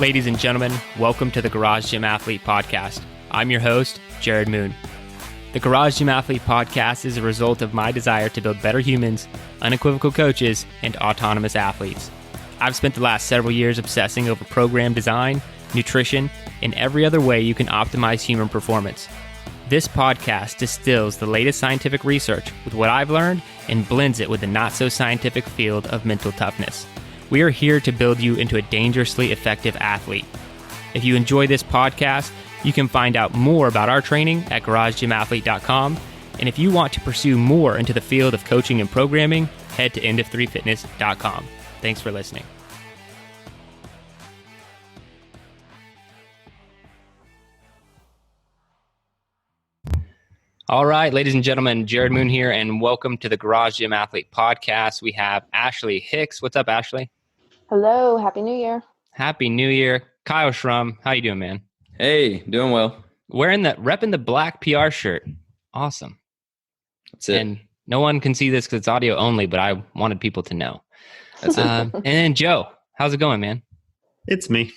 Ladies and gentlemen, welcome to the Garage Gym Athlete Podcast. I'm your host, Jerred Moon. The Garage Gym Athlete Podcast is a result of my desire to build better humans, unequivocal coaches, and autonomous athletes. I've spent the last several years obsessing over program design, nutrition, and every other way you can optimize human performance. This podcast distills the latest scientific research with what I've learned and blends it with the not-so-scientific field of mental toughness. We are here to build you into a dangerously effective athlete. If you enjoy this podcast, you can find out more about our training at garagegymathlete.com. And if you want to pursue more into the field of coaching and programming, head to endof3fitness.com. Thanks for listening. All right, ladies and gentlemen, Jerred Moon here, and welcome to the Garage Gym Athlete Podcast. We have Ashley Hicks. What's up, Ashley? Hello. Happy New Year. Happy New Year. Kyle Schrum, how you doing, man? Hey, doing well. Repping the black PR shirt. Awesome. That's it. And no one can see this because it's audio only, but I wanted people to know. That's it. And then Joe, how's it going, man? It's me.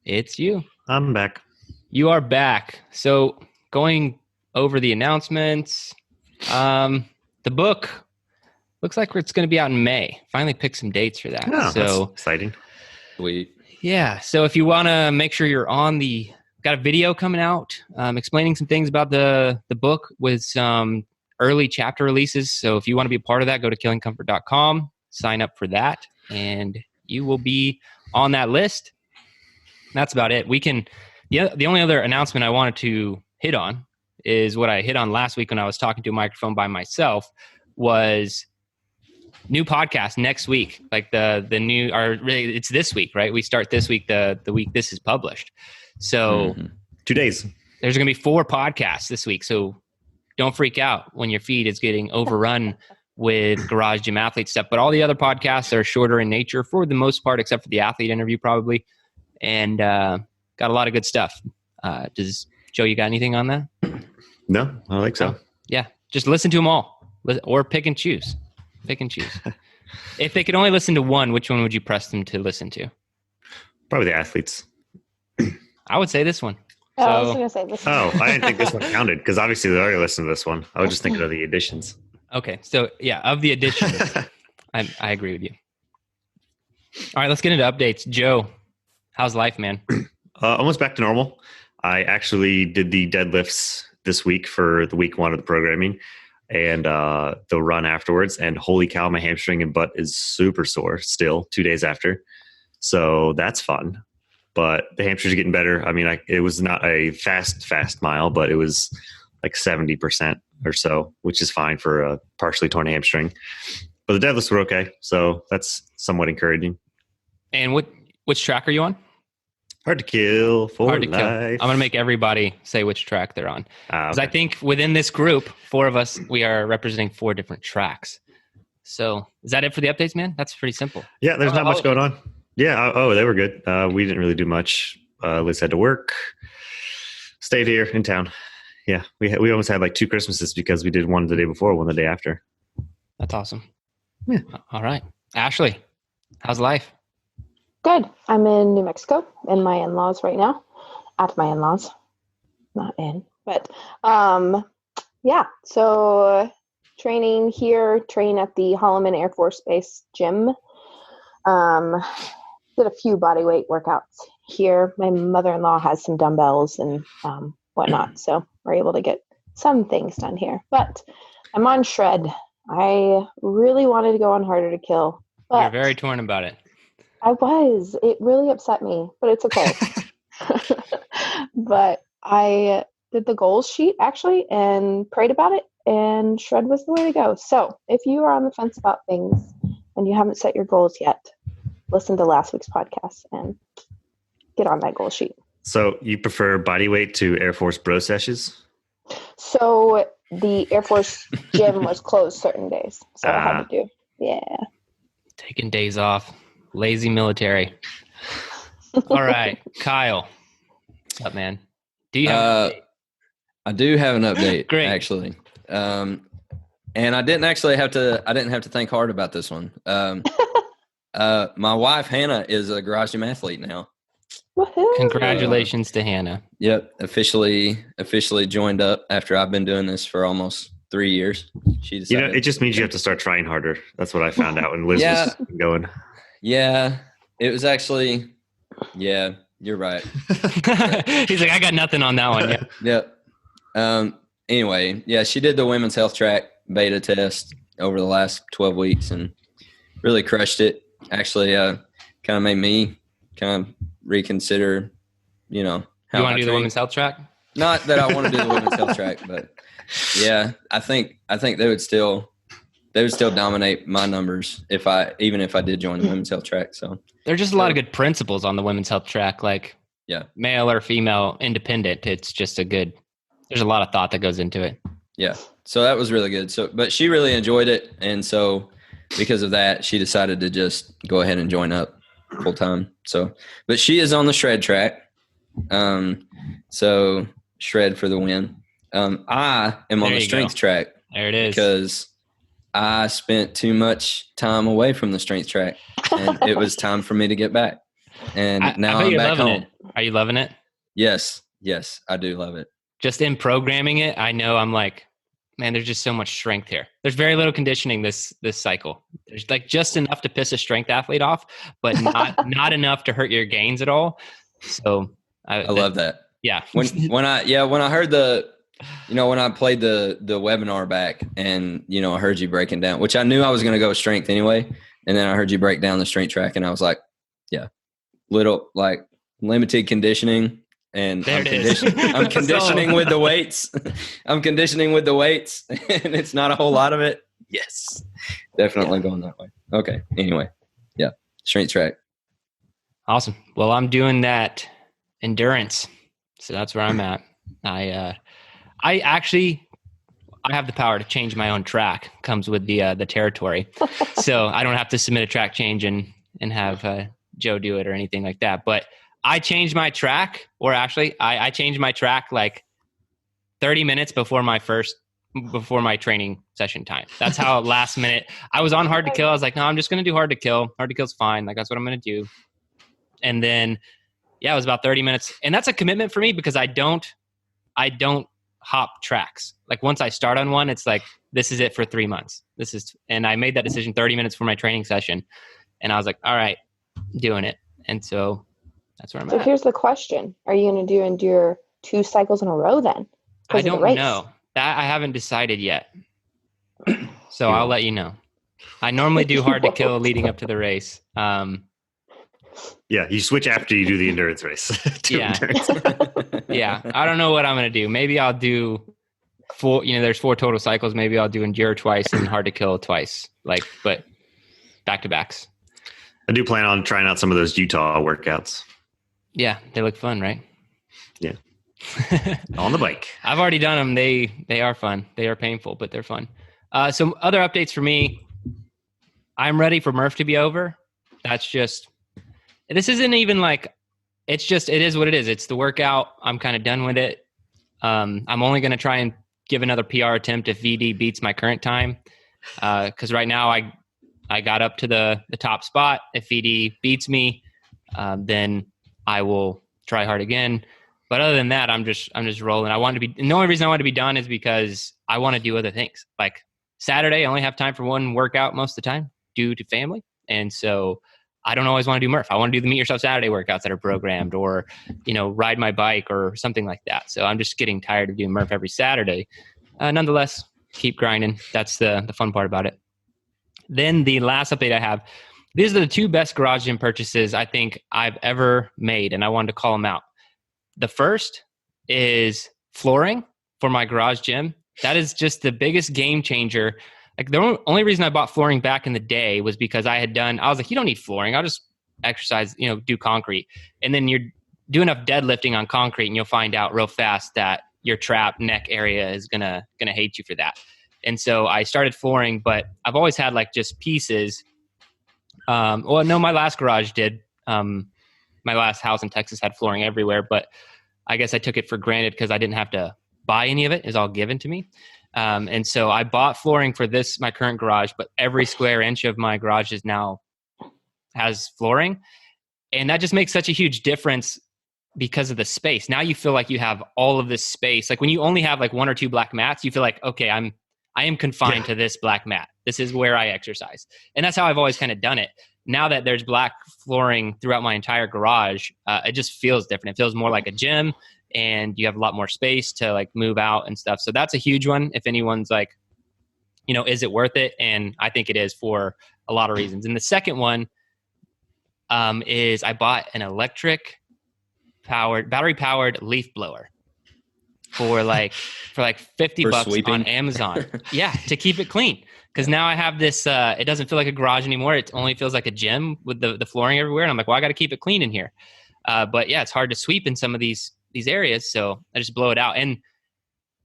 It's you. I'm back. You are back. So going over the announcements, the book looks like it's going to be out in May. Finally picked some dates for that. Oh, so that's exciting. Sweet. Yeah. So if you want to make sure you're on got a video coming out explaining some things about the book with some early chapter releases. So if you want to be a part of that, go to killingcomfort.com, sign up for that, and you will be on that list. That's about it. The only other announcement I wanted to hit on is what I hit on last week when I was talking to a microphone by myself, was new podcast next week. Like it's this week, right? We start this week, the week this is published. So 2 days. There's going to be 4 podcasts this week. So don't freak out when your feed is getting overrun with Garage Gym Athlete stuff. But all the other podcasts are shorter in nature for the most part, except for the athlete interview probably. And got a lot of good stuff. Does Joe, you got anything on that? No, I don't think so. Yeah. Just listen to them all or pick and choose. If they could only listen to one, which one would you press them to listen to? Probably the athletes. I would say this one. Oh, I was going to say this. Oh, I didn't think this one counted because obviously they already listened to this one. I was just thinking of the additions. Okay. So yeah, of the additions, I agree with you. All right, let's get into updates. Joe, how's life, man? Almost back to normal. I actually did the deadlifts this week for the week 1 of the programming and the run afterwards. And holy cow, my hamstring and butt is super sore still 2 days after. So that's fun. But the hamstrings are getting better. I mean, it was not a fast mile, but it was like 70% or so, which is fine for a partially torn hamstring. But the deadlifts were okay. So that's somewhat encouraging. And which track are you on? Hard to kill for Hard to life. kill. I'm going to make everybody say which track they're on. Because Okay. I think within this group, 4 of us, we are representing 4 different tracks. So is that it for the updates, man? That's pretty simple. Yeah, there's not much going on. Yeah. Oh, they were good. We didn't really do much. Liz had to work. Stayed here in town. Yeah, we almost had like 2 Christmases because we did one the day before, one the day after. That's awesome. Yeah. All right. Ashley, how's life? Good. I'm in New Mexico in my in-laws right now. At my in-laws. Not in. But yeah. So training at the Holloman Air Force Base gym. Did a few body weight workouts here. My mother-in-law has some dumbbells and whatnot. So we're able to get some things done here. But I'm on shred. I really wanted to go on harder to kill. But You're very torn about it. I was. It really upset me, but it's okay. But I did the goals sheet actually and prayed about it, and shred was the way to go. So if you are on the fence about things and you haven't set your goals yet, listen to last week's podcast and get on that goal sheet. So you prefer body weight to Air Force bro sessions? So the Air Force gym was closed certain days. So I had to do. Yeah. Taking days off. Lazy military. All right. Kyle. What's up, man? Do you have I do have an update. Great. Actually. And I didn't have to think hard about this one. My wife, Hannah, is a Garage Gym Athlete now. Woohoo! Congratulations to Hannah. Yep, officially joined up after I've been doing this for almost 3 years. She decided. It just means you have to start trying harder. That's what I found out when Liz Yeah. was going. Yeah, it was actually. Yeah, you're right. He's like, I got nothing on that one. Yeah. Yep. Anyway, yeah, she did the women's health track beta test over the last 12 weeks and really crushed it. Actually, kind of made me kind of reconsider, how You want I to do the train. women's health track? Not that I want to do the women's health track, but yeah, I think they would still dominate my numbers if I did join the women's health track. So There's just a lot of good principles on the women's health track, like male or female independent. It's just there's a lot of thought that goes into it. Yeah. So that was really good. So, but she really enjoyed it. And so because of that, she decided to just go ahead and join up full time. So, but she is on the shred track. So shred for the win. I am on the strength track. There it is. Because I spent too much time away from the strength track and it was time for me to get back. And now I'm back home. Are you loving it? Yes. Yes, I do love it. Just in programming it, I know I'm like, man, there's just so much strength here. There's very little conditioning this cycle. There's like just enough to piss a strength athlete off, but not enough to hurt your gains at all. So I love that. Yeah. When I heard when I played the webinar back and, I heard you breaking down, which I knew I was going to go with strength anyway. And then I heard you break down the strength track and I was like, yeah, little like limited conditioning. And I'm conditioning with the weights. I'm conditioning with the weights and it's not a whole lot of it. Yes, definitely going that way. Okay. Anyway. Yeah. Strength track. Awesome. Well, I'm doing that endurance. So that's where I'm at. I have the power to change my own track. Comes with the territory. So I don't have to submit a track change and have Joe do it or anything like that. But I changed my track, or actually I changed my track like 30 minutes before my training session time. That's how last minute I was on hard to kill. I was like, no, I'm just going to do hard to kill. Hard to kill's fine. Like that's what I'm going to do. And then, it was about 30 minutes. And that's a commitment for me because I don't hop tracks. Like once I start on one, it's like, this is it for 3 months. And I made that decision 30 minutes for my training session. And I was like, all right, doing it. And so that's where I'm at. So here's the question. Are you going to endure 2 cycles in a row then? I don't know. That I haven't decided yet. So I'll let you know. I normally do hard to kill leading up to the race. Yeah, you switch after you do the endurance race. Endurance. Yeah, I don't know what I'm going to do. Maybe I'll do 4, there's 4 total cycles. Maybe I'll do endure twice and hard to kill twice. But back-to-backs. I do plan on trying out some of those Utah workouts. Yeah, they look fun, right? Yeah. On the bike. I've already done them. They are fun. They are painful, but they're fun. Some other updates for me. I'm ready for Murph to be over. This isn't even like, it is what it is. It's the workout. I'm kind of done with it. I'm only going to try and give another PR attempt if VD beats my current time. Cause right now I got up to the top spot. If VD beats me, then I will try hard again. But other than that, I'm just rolling. The only reason I want to be done is because I want to do other things. Like Saturday, I only have time for one workout most of the time due to family. And so I don't always want to do Murph. I want to do the Meet Yourself Saturday workouts that are programmed or, ride my bike or something like that. So I'm just getting tired of doing Murph every Saturday. Nonetheless, keep grinding. That's the fun part about it. Then the last update I have, these are the 2 best garage gym purchases I think I've ever made, and I wanted to call them out. The first is flooring for my garage gym. That is just the biggest game changer. Like the only reason I bought flooring back in the day was because I was like, you don't need flooring. I'll just exercise, do concrete. And then you're doing enough deadlifting on concrete and you'll find out real fast that your trap neck area is gonna hate you for that. And so I started flooring, but I've always had like just pieces. My last garage did. My last house in Texas had flooring everywhere, but I guess I took it for granted because I didn't have to buy any of it. It was all given to me. And so I bought flooring for my current garage, but every square inch of my garage now has flooring. And that just makes such a huge difference because of the space. Now you feel like you have all of this space. Like when you only have like 1 or 2 black mats, you feel like, okay, I am confined to this black mat. This is where I exercise. And that's how I've always kind of done it. Now that there's black flooring throughout my entire garage, it just feels different. It feels more like a gym, and you have a lot more space to like move out and stuff. So that's a huge one. If anyone's like, is it worth it? And I think it is for a lot of reasons. And the second one is I bought an battery powered leaf blower for like $50 sweeping on Amazon. Yeah, to keep it clean. Because now I have this, it doesn't feel like a garage anymore. It only feels like a gym with the flooring everywhere. And I'm like, well, I got to keep it clean in here. But yeah, it's hard to sweep in some of these areas. So I just blow it out. And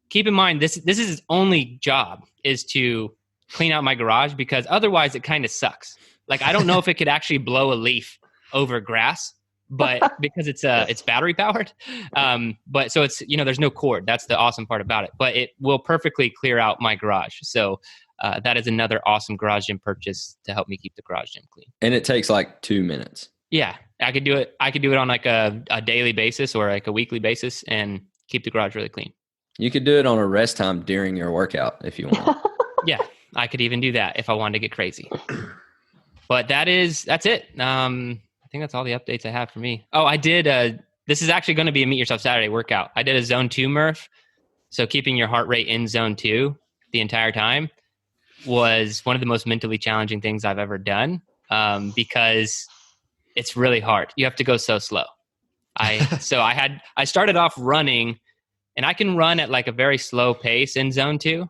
keep in mind, this is his only job, is to clean out my garage, because otherwise it kind of sucks. Like, I don't know if it could actually blow a leaf over grass, but because it's battery powered. But so it's, there's no cord. That's the awesome part about it, but it will perfectly clear out my garage. So that is another awesome garage gym purchase to help me keep the garage gym clean. And it takes like 2 minutes. Yeah. I could do it on like a daily basis or like a weekly basis and keep the garage really clean. You could do it on a rest time during your workout if you want. Yeah. I could even do that if I wanted to get crazy. But that's it. I think that's all the updates I have for me. Oh, I did. This is actually going to be a Meet Yourself Saturday workout. I did a zone 2 Murph. So keeping your heart rate in zone 2 the entire time was one of the most mentally challenging things I've ever done, because it's really hard. You have to go so slow. I started off running, and I can run at like a very slow pace in zone 2,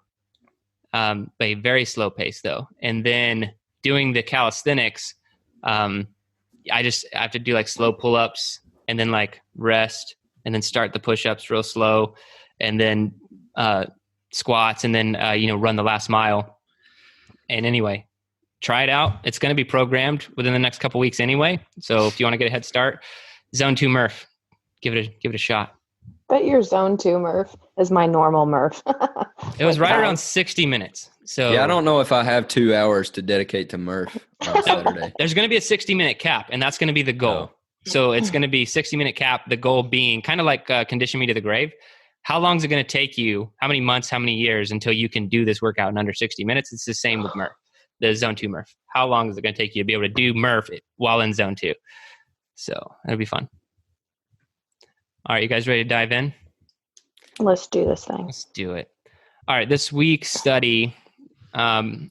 a very slow pace though. And then doing the calisthenics, I have to do like slow pull-ups and then like rest and then start the push-ups real slow and then squats and then, run the last mile. And anyway, try it out. It's going to be programmed within the next couple weeks anyway. So if you want to get a head start, zone 2 Murph, give it a shot. Bet your zone 2 Murph is my normal Murph. It was right around 60 minutes. So yeah, I don't know if I have 2 hours to dedicate to Murph on Saturday. There's going to be a 60-minute cap, and that's going to be the goal. Oh. So it's going to be 60-minute cap, the goal being kind of like condition me to the grave. How long is it going to take you? How many months, how many years until you can do this workout in under 60 minutes? It's the same with Murph, the zone 2 Murph. How long is it going to take you to be able to do Murph while in zone 2? So it'll be fun. All right, you guys ready to dive in? Let's do this thing. Let's do it. All right, this week's study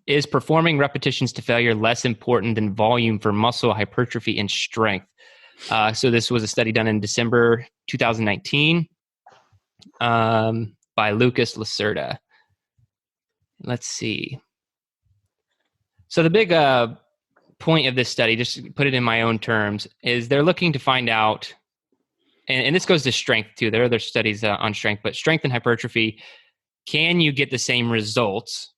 is performing repetitions to failure less important than volume for muscle hypertrophy and strength. So this was a study done in December 2019 by Lucas Lacerda. Let's see. So the big point of this study, just to put it in my own terms, is they're looking to find out, and this goes to strength too. There are other studies on strength, but strength and hypertrophy, can you get the same results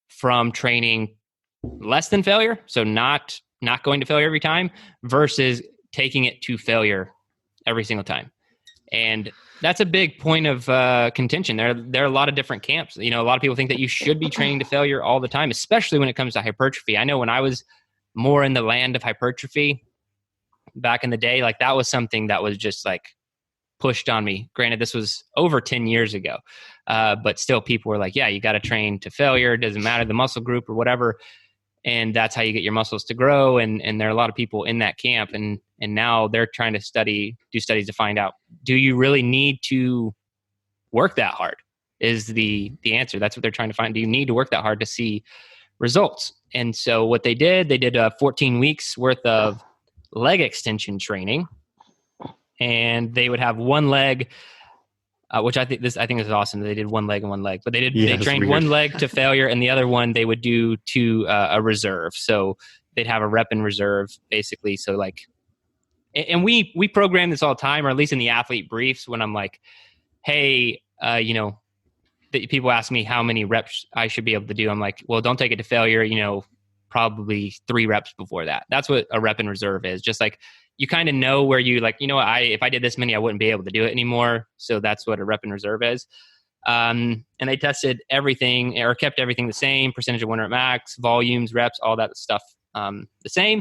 from training less than failure? So not going to failure every time versus taking it to failure every single time. And that's a big point of contention. There are a lot of different camps. A lot of people think that you should be training to failure all the time, especially when it comes to hypertrophy. I know when I was more in the land of hypertrophy back in the day, like that was something that was just like pushed on me. Granted, this was over 10 years ago, but still people were like, yeah, you got to train to failure. It doesn't matter the muscle group or whatever. And that's how you get your muscles to grow. And there are a lot of people in that camp. And now they're trying to do studies to find out, do you really need to work that hard is the answer. That's what they're trying to find. Do you need to work that hard to see results? And so what they did 14 weeks worth of leg extension training, and they would have one leg, which I think this is awesome. They did one leg and one leg, but they trained one leg to failure, and the other one they would do to a reserve. So they'd have a rep in reserve, basically. So like, and we program this all the time, or at least in the athlete briefs, when I'm like, hey, people ask me how many reps I should be able to do. I'm like, well, don't take it to failure. Probably 3 reps before that. That's what a rep in reserve is. Just like, you kind of know where you like, if I did this many, I wouldn't be able to do it anymore. So that's what a rep in reserve is. And they tested everything, or kept everything the same, percentage of 1 rep max, volumes, reps, all that stuff the same.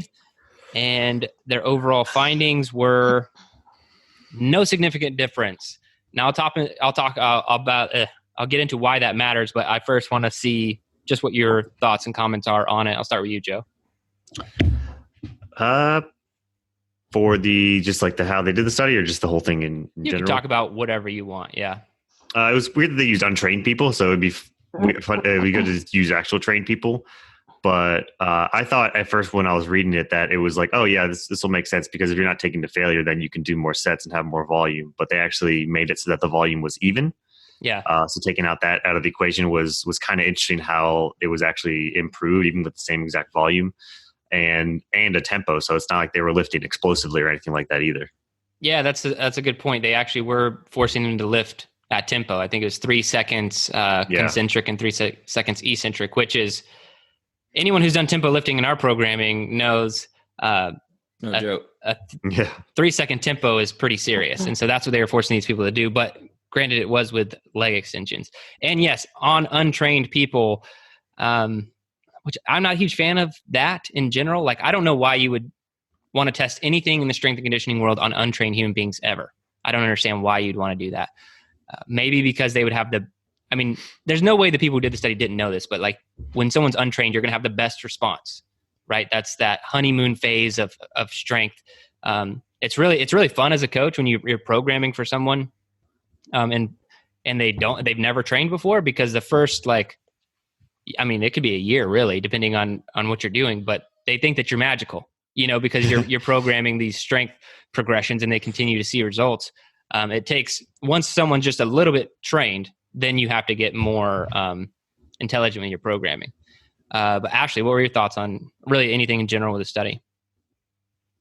and their overall findings were no significant difference. Now I'll get into why that matters, but I first want to see just what your thoughts and comments are on it. I'll start with you, Joe. For just like how they did the study, or just the whole thing in You general? can talk about whatever you want. Yeah. It was weird that they used untrained people, so it'd be fun. It'd be good to use actual trained people. But I thought at first when I was reading it that it was like, oh yeah, this will make sense, because if you're not taking to failure, then you can do more sets and have more volume. But they actually made it so that the volume was even. Yeah. So taking that out of the equation was kind of interesting, how it was actually improved even with the same exact volume and a tempo. So it's not like they were lifting explosively or anything like that either. Yeah, that's a good point. They actually were forcing them to lift at tempo. I think it was 3 seconds concentric and 3 seconds eccentric, which is, anyone who's done tempo lifting in our programming knows No joke. 3-second tempo is pretty serious. And so that's what they were forcing these people to do. But granted, it was with leg extensions. And yes, on untrained people, which I'm not a huge fan of that in general. Like, I don't know why you would want to test anything in the strength and conditioning world on untrained human beings ever. I don't understand why you'd want to do that. Maybe because they would have there's no way the people who did the study didn't know this, but like, when someone's untrained, you're going to have the best response, right? That's that honeymoon phase of strength. It's really fun as a coach when you're programming for someone, and they've never trained before, because the first, it could be a year really, depending on what you're doing, but they think that you're magical, because you're programming these strength progressions and they continue to see results. It takes, once someone's just a little bit trained, then you have to get more intelligent when you're programming. But Ashley, what were your thoughts on really anything in general with the study?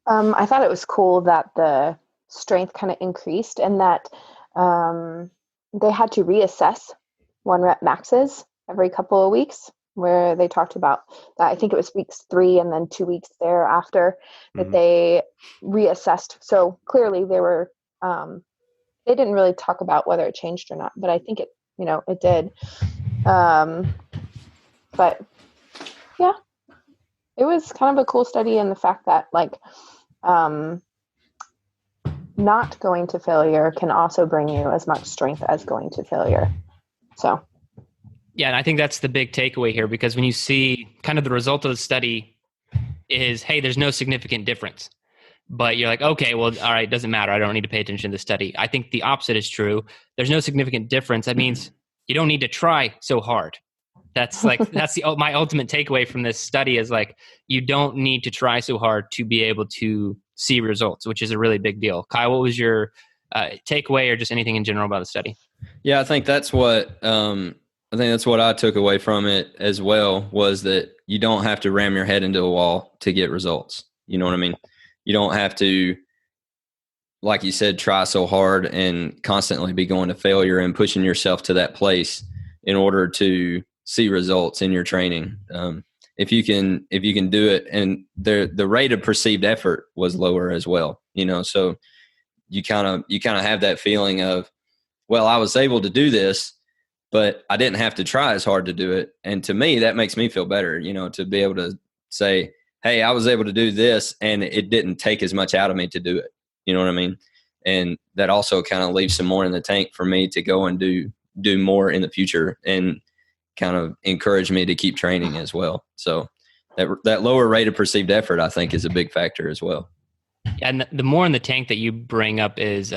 I thought it was cool that the strength kind of increased, and that they had to reassess 1 rep maxes every couple of weeks, where they talked about that. I think it was weeks 3 and then 2 weeks thereafter that they reassessed. So clearly they were, they didn't really talk about whether it changed or not, but I think it did. But yeah, it was kind of a cool study in the fact that not going to failure can also bring you as much strength as going to failure. So. Yeah, and I think that's the big takeaway here, because when you see kind of the result of the study is, hey, there's no significant difference. But you're like, okay, well, all right, doesn't matter. I don't need to pay attention to the study. I think the opposite is true. There's no significant difference. That means you don't need to try so hard. That's my ultimate takeaway from this study is you don't need to try so hard to be able to see results, which is a really big deal. Kyle, what was your takeaway, or just anything in general about the study? Yeah, I think that's what I took away from it as well, was that you don't have to ram your head into a wall to get results. You know what I mean? You don't have to, like you said, try so hard and constantly be going to failure and pushing yourself to that place in order to see results in your training. If you can do it, and the rate of perceived effort was lower as well, so you kind of have that feeling of, well, I was able to do this, but I didn't have to try as hard to do it. And to me, that makes me feel better, to be able to say, hey, I was able to do this and it didn't take as much out of me to do it. You know what I mean? And that also kind of leaves some more in the tank for me to go and do more in the future, and kind of encourage me to keep training as well. So that lower rate of perceived effort, I think, is a big factor as well. And the more in the tank that you bring up is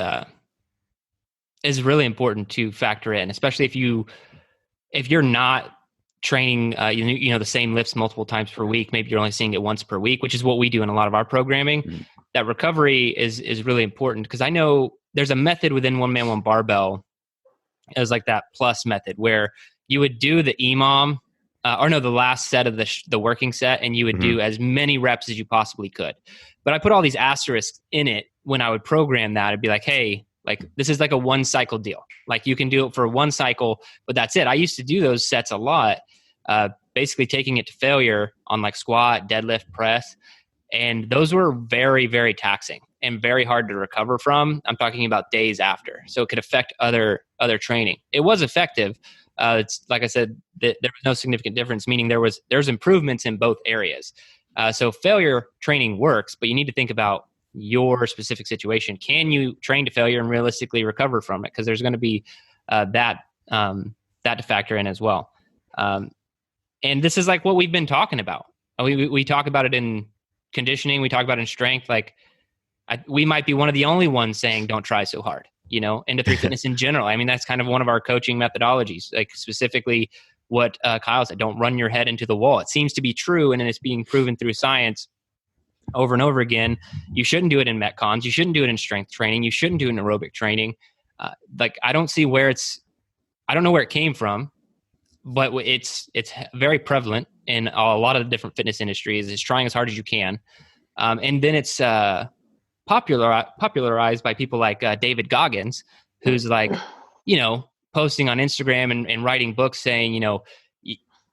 really important to factor in, especially if you're not training, the same lifts multiple times per week. Maybe you're only seeing it once per week, which is what we do in a lot of our programming. Mm-hmm. That recovery is really important, because I know there's a method within One Man One Barbell, as that plus method, where you would do the EMOM, the last set of the working set, and you would do as many reps as you possibly could. But I put all these asterisks in it when I would program that. It'd be like, hey, this is a 1 cycle deal. You can do it for 1 cycle, but that's it. I used to do those sets a lot, basically taking it to failure on squat, deadlift, press. And those were very, very taxing and very hard to recover from. I'm talking about days after. So it could affect other training. It was effective. It's like I said, there was no significant difference, meaning there's improvements in both areas. So failure training works, but you need to think about your specific situation. Can you train to failure and realistically recover from it? Because there's going to be that to factor in as well. And this is like what we've been talking about. We talk about it in conditioning. We talk about it in strength. Like we might be one of the only ones saying, don't try so hard, into 3 fitness in general. I mean, that's kind of one of our coaching methodologies, like specifically what Kyle said, don't run your head into the wall. It seems to be true. And it's being proven through science over and over again. You shouldn't do it in Metcons. You shouldn't do it in strength training. You shouldn't do it in aerobic training. I don't see I don't know where it came from, but it's very prevalent in a lot of the different fitness industries. It's trying as hard as you can. And then it's popularized by people like David Goggins, who's like, posting on Instagram and writing books saying,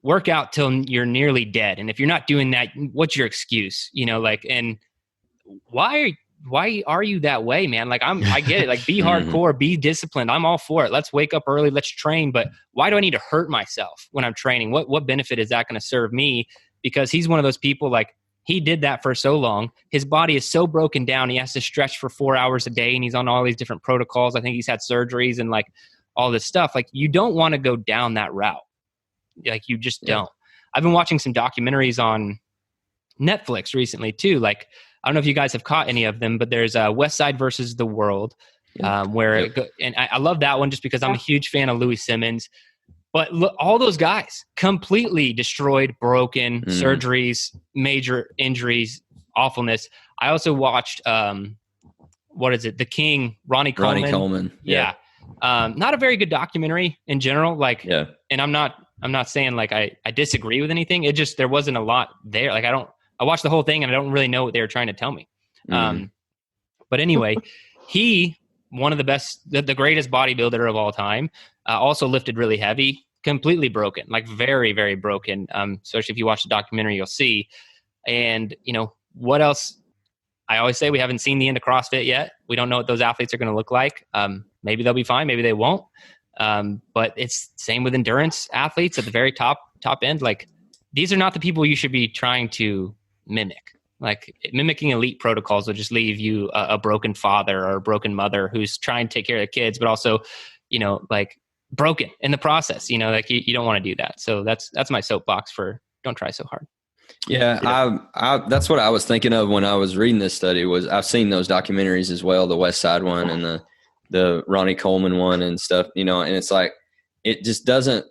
work out till you're nearly dead. And if you're not doing that, what's your excuse? And why are you that way, man? Like I get it. Like be hardcore, be disciplined. I'm all for it. Let's wake up early. Let's train. But why do I need to hurt myself when I'm training? What benefit is that going to serve me? Because he's one of those people, like he did that for so long. His body is so broken down. He has to stretch for 4 hours a day and he's on all these different protocols. I think he's had surgeries and like all this stuff. Like you don't want to go down that route. Like you just don't. I've been watching some documentaries on Netflix recently too. Like, I don't know if you guys have caught any of them, but there's West Side versus the World, and I love that one just because I'm a huge fan of Louis Simmons. But look, all those guys completely destroyed, broken, surgeries, major injuries, awfulness. I also watched, The King, Ronnie Coleman. Ronnie Coleman. Yeah. Not a very good documentary in general. And I'm not saying like I disagree with anything. It just, there wasn't a lot there. Like I watched the whole thing and I don't really know what they were trying to tell me. But anyway, he, one of the best, the greatest bodybuilder of all time, also lifted really heavy, completely broken, like very, very broken. Especially if you watch the documentary, you'll see. And what else? I always say we haven't seen the end of CrossFit yet. We don't know what those athletes are going to look like. Maybe they'll be fine. Maybe they won't. But it's same with endurance athletes at the very top end. Like these are not the people you should be trying to mimic. Like mimicking elite protocols will just leave you a broken father or a broken mother who's trying to take care of the kids, but also, like broken in the process. Like you don't want to do that. So that's my soapbox for don't try so hard. Yeah, I that's what I was thinking of when I was reading this study. Was I've seen those documentaries as well, the West Side one and the Ronnie Coleman one and stuff. And it's like it just doesn't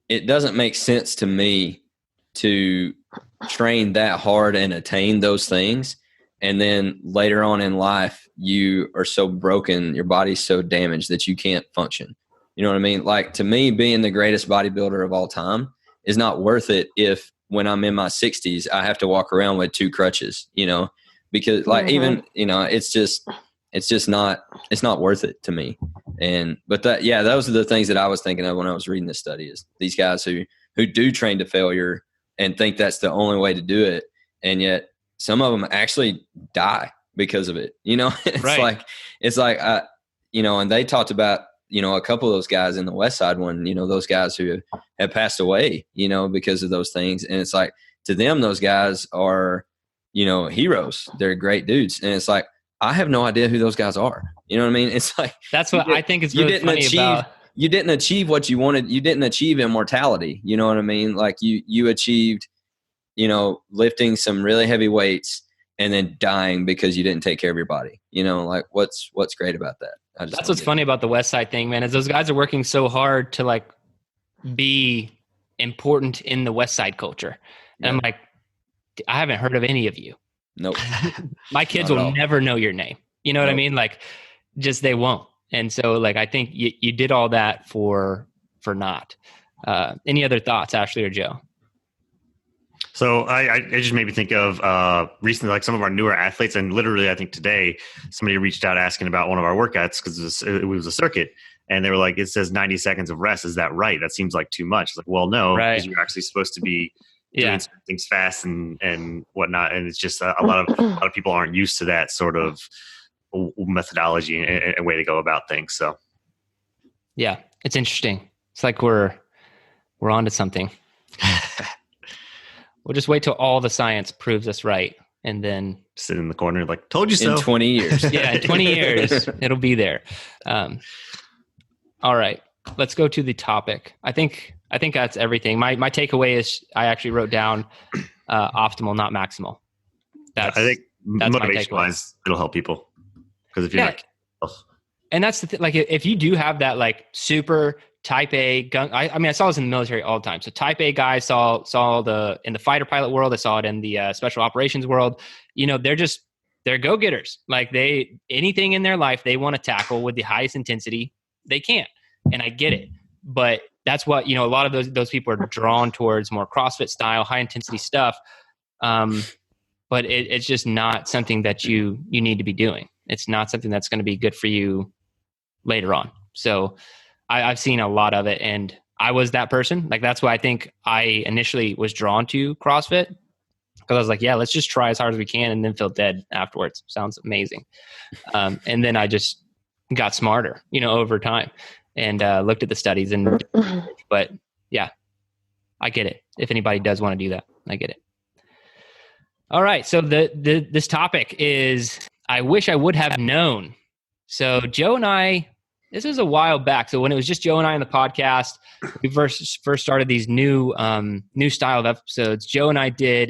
make sense to me to train that hard and attain those things, and then later on in life you are so broken, your body's so damaged that you can't function. You know what I mean? Like to me, being the greatest bodybuilder of all time is not worth it if when I'm in my 60s, I have to walk around with 2 crutches, because like even, it's just not worth it to me. But those are the things that I was thinking of when I was reading this study is these guys who do train to failure and think that's the only way to do it. And yet some of them actually die because of it. It's right. it's like, and they talked about, a couple of those guys in the West Side one, those guys who have passed away, because of those things. And it's like, to them, those guys are, heroes. They're great dudes. And it's like, I have no idea who those guys are. You know what I mean? It's like, that's what I think is really funny about. You didn't achieve what you wanted. You didn't achieve immortality. You know what I mean? Like you achieved, lifting some really heavy weights and then dying because you didn't take care of your body. Like what's great about that? That's what's funny about the West Side thing, man, is those guys are working so hard to like be important in the West Side culture. And I'm like, I haven't heard of any of you. Nope. My kids will never know your name. You know what I mean? Like just, they won't. And so like, I think you did all that for naught. Any other thoughts, Ashley or Joe? So I just made me think of recently, like some of our newer athletes, and literally I think today somebody reached out asking about one of our workouts because it was a circuit, and they were like, "It says 90 seconds of rest. Is that right? That seems like too much." It's like, well, no, because you're actually supposed to be doing things fast and whatnot, and it's just a lot of people aren't used to that sort of methodology and way to go about things. So, yeah, it's interesting. It's like we're onto something. We'll just wait till all the science proves us right. And then sit in the corner like, told you so. In 20 years. Yeah, in 20 years, it'll be there. All right, let's go to the topic. I think that's everything. My takeaway is I actually wrote down optimal, not maximal. I think motivation-wise, it'll help people. Because if you're not... And that's the thing. Like, if you do have that, like, super type A gun, I mean, I saw this in the military all the time. So type A guys saw in the fighter pilot world. I saw it in the special operations world. You know, they're go-getters. Like, anything in their life they want to tackle with the highest intensity they can. And I get it. But that's what, a lot of those people are drawn towards more CrossFit style, high intensity stuff. But it's just not something that you need to be doing. It's not something that's going to be good for you later on. So I've seen a lot of it, and I was that person. Like, that's why I think I initially was drawn to CrossFit, because I was like, yeah, let's just try as hard as we can and then feel dead afterwards. Sounds amazing. And then I just got smarter, over time, and looked at the studies. But yeah, I get it. If anybody does want to do that, I get it. All right. So this topic is, I wish I would have known. So Joe and I, this was a while back. So when it was just Joe and I on the podcast, we first started ththese new style of episodes. Joe and I did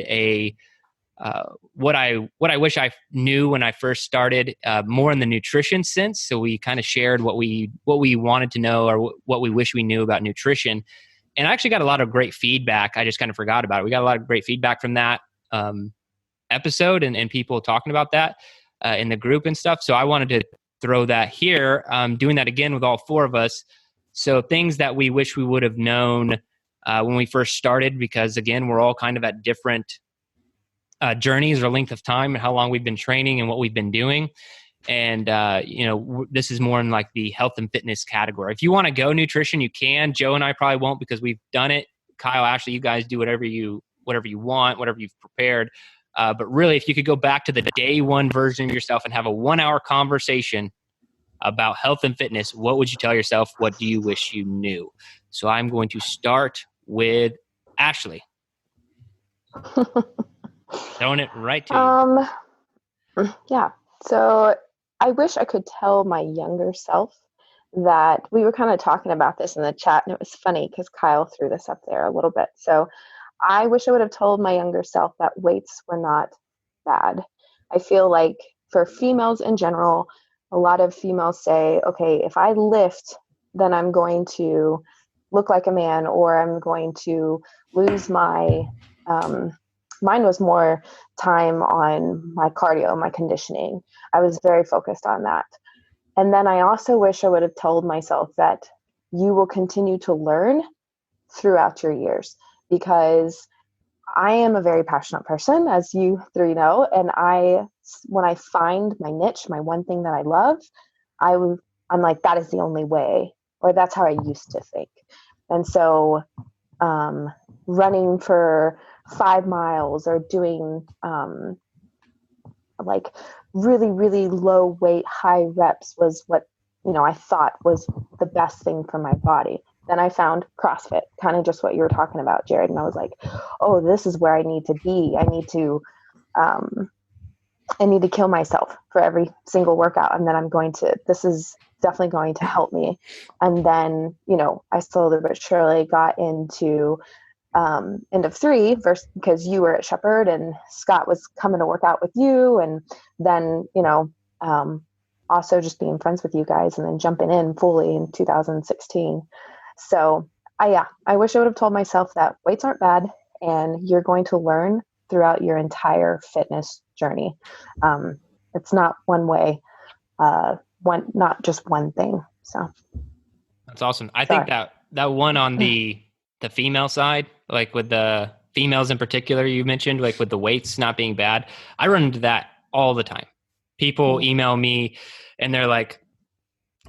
what I wish I knew when I first started, more in the nutrition sense. So we kind of shared what we wanted to know, or what we wish we knew about nutrition. And I actually got a lot of great feedback. I just kind of forgot about it. We got a lot of great feedback from that episode and people talking about that in the group and stuff. So I wanted to throw that here, doing that again with all four of us. So things that we wish we would have known when we first started, because again, we're all kind of at different journeys or length of time and how long we've been training and what we've been doing. And, this is more in like the health and fitness category. If you want to go nutrition, you can. Joe and I probably won't, because we've done it. Kyle, Ashley, you guys do whatever you want, whatever you've prepared. But really, if you could go back to the day one version of yourself and have a 1-hour conversation about health and fitness, what would you tell yourself? What do you wish you knew? So I'm going to start with Ashley. Throwing it right to you. Yeah. So I wish I could tell my younger self that, we were kind of talking about this in the chat, and it was funny because Kyle threw this up there a little bit. So I wish I would have told my younger self that weights were not bad. I feel like for females in general, a lot of females say, okay, if I lift, then I'm going to look like a man, or I'm going to lose my, mine was more time on my cardio, my conditioning. I was very focused on that. And then I also wish I would have told myself that you will continue to learn throughout your years, because I am a very passionate person, as you three know. And when I find my niche, my one thing that I love, I'm like, that is the only way, or that's how I used to think. And so running for 5 miles, or doing like really, really low weight, high reps was what, I thought was the best thing for my body. Then I found CrossFit, kind of just what you were talking about, Jerred. And I was like, oh, this is where I need to be. I need to kill myself for every single workout. And then this is definitely going to help me. And then, I slowly but surely got into end of 3 because you were at Shepherd and Scott was coming to work out with you. And then, also just being friends with you guys, and then jumping in fully in 2016. So I wish I would have told myself that weights aren't bad, and you're going to learn throughout your entire fitness journey. It's not one way, not just one thing. So that's awesome. I think that one on the female side, like with the females in particular, you mentioned, like with the weights not being bad. I run into that all the time. People email me and they're like,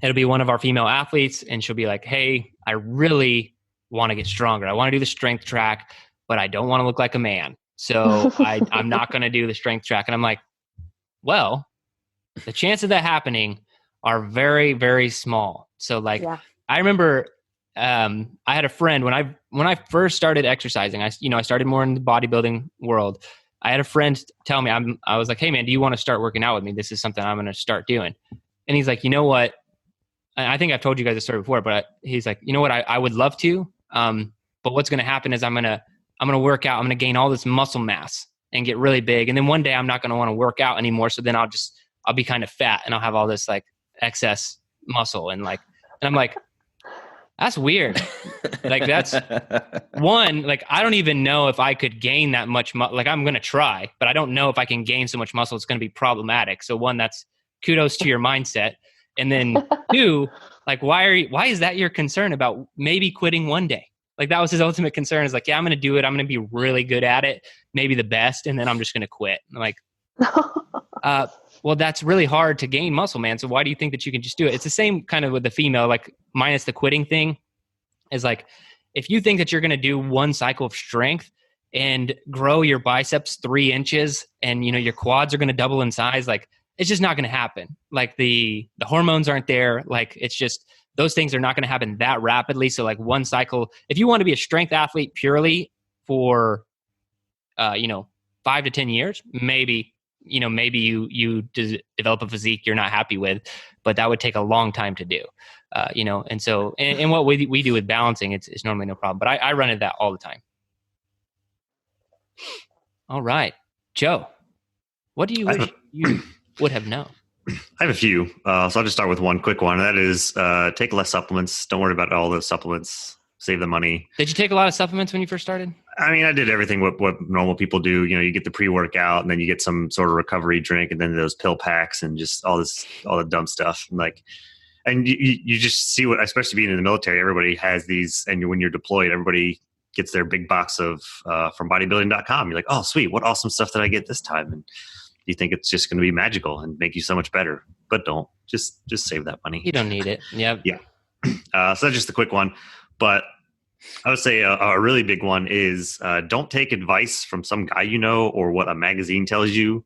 it'll be one of our female athletes, and she'll be like, hey, I really want to get stronger. I want to do the strength track, but I don't want to look like a man. So I'm not going to do the strength track. And I'm like, well, the chances of that happening are very, very small. So I remember I had a friend when I first started exercising, I started more in the bodybuilding world. I had a friend tell me, I was like, hey man, do you want to start working out with me? This is something I'm going to start doing. And he's like, you know what? I think I've told you guys this story before, but he's like, you know what? I would love to. But what's going to happen is I'm going to work out. I'm going to gain all this muscle mass and get really big. And then one day I'm not going to want to work out anymore. So then I'll be kind of fat and I'll have all this like excess muscle. And I'm like, that's weird. Like that's one, like, I don't even know if I could gain that much. Like I'm going to try, but I don't know if I can gain so much muscle. It's going to be problematic. So one, that's kudos to your mindset. And then two, like, why is that your concern about maybe quitting one day? Like that was his ultimate concern, is like, yeah, I'm going to do it. I'm going to be really good at it, maybe the best. And then I'm just going to quit. I'm like, well, that's really hard to gain muscle, man. So why do you think that you can just do it? It's the same kind of with the female, like minus the quitting thing, is like, if you think that you're going to do one cycle of strength and grow your biceps 3 inches and, your quads are going to double in size, like it's just not going to happen. Like the hormones aren't there. Like it's just, those things are not going to happen that rapidly. So like one cycle, if you want to be a strength athlete purely for, 5 to 10 years, maybe you develop a physique you're not happy with, but that would take a long time to do, and so, and what we do with balancing, it's normally no problem, but I run into that all the time. All right, Joe, what do you wish you would have known? I have a few. So I'll just start with one quick one. That is, take less supplements. Don't worry about all those supplements. Save the money. Did you take a lot of supplements when you first started? I mean, I did everything what normal people do. You get the pre-workout and then you get some sort of recovery drink and then those pill packs and just all the dumb stuff. And you just see what, especially being in the military, everybody has these, and when you're deployed, everybody gets their big box of from bodybuilding.com. You're like, oh, sweet. What awesome stuff did I get this time? And you think it's just going to be magical and make you so much better, but don't. Just save that money. You don't need it. Yep. Yeah. So that's just a quick one. But I would say a really big one is don't take advice from some guy or what a magazine tells you.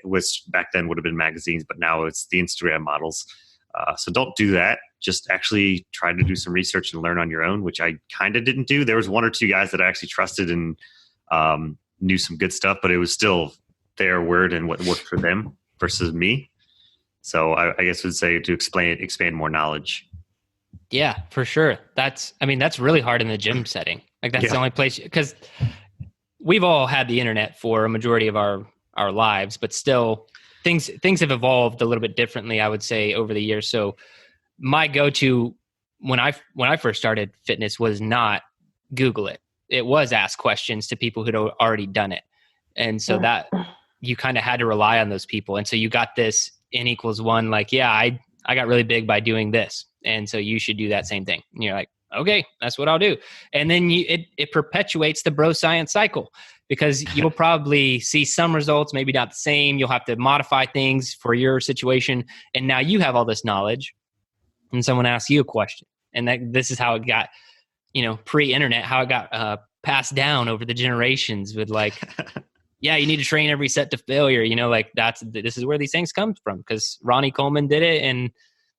Which back then would have been magazines, but now it's the Instagram models. So don't do that. Just actually try to do some research and learn on your own, which I kind of didn't do. There was 1 or 2 guys that I actually trusted and knew some good stuff, but it was still their word and what worked for them versus me. So I guess would say to expand more knowledge. Yeah, for sure. That's really hard in the gym setting. Like that's the only place, because we've all had the internet for a majority of our lives, but still things have evolved a little bit differently, I would say, over the years. So my go-to when I first started fitness was not Google it. It was ask questions to people who'd already done it. And so that you kind of had to rely on those people. And so you got this N=1, like, yeah, I got really big by doing this. And so you should do that same thing. And you're like, okay, that's what I'll do. And then it perpetuates the bro science cycle, because you'll probably see some results, maybe not the same. You'll have to modify things for your situation. And now you have all this knowledge and someone asks you a question. And this is how it got, pre-internet, how it got passed down over the generations with like, yeah, you need to train every set to failure. This is where these things come from, because Ronnie Coleman did it and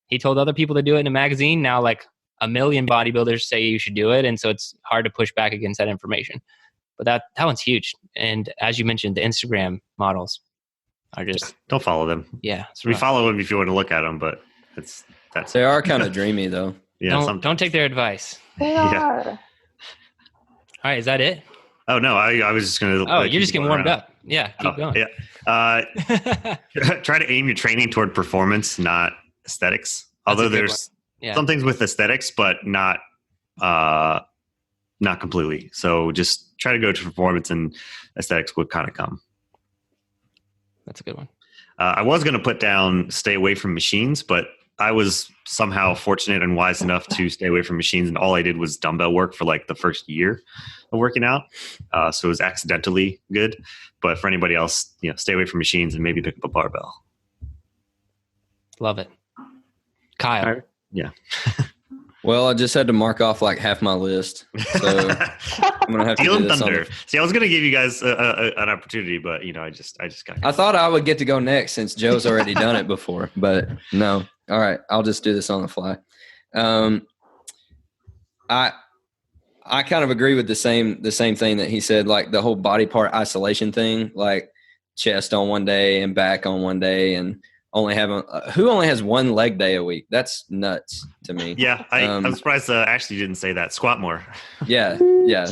he told other people to do it in a magazine. Now, like 1 million bodybuilders say you should do it. And so it's hard to push back against that information. But that one's huge. And as you mentioned, the Instagram models are just... Don't follow them. Yeah. We follow them if you want to look at them, but they are kind of dreamy though. Yeah. Don't take their advice. They are. All right. Is that it? Oh, no. I was just going to... Oh, you're just getting warmed up. Yeah. Keep going. Yeah. Try to aim your training toward performance, not aesthetics. Although there's some things with aesthetics, but not completely. So just try to go to performance, and aesthetics would kind of come. That's a good one. I was going to put down stay away from machines, but I was somehow fortunate and wise enough to stay away from machines, and all I did was dumbbell work for like the first year of working out. So it was accidentally good. But for anybody else, stay away from machines and maybe pick up a barbell. Love it. Kyle. Yeah. Well, I just had to mark off like half my list, so I'm gonna have to do this thunder. See, I was gonna give you guys an opportunity, but I just got. I thought I would get to go next since Joe's already done it before, but no. All right, I'll just do this on the fly. I kind of agree with the same thing that he said, like the whole body part isolation thing, like chest on one day and back on one day, and only having who only has one leg day a week. That's nuts to me. Yeah, I'm surprised Ashley didn't say that. Squat more. Yeah. Yeah.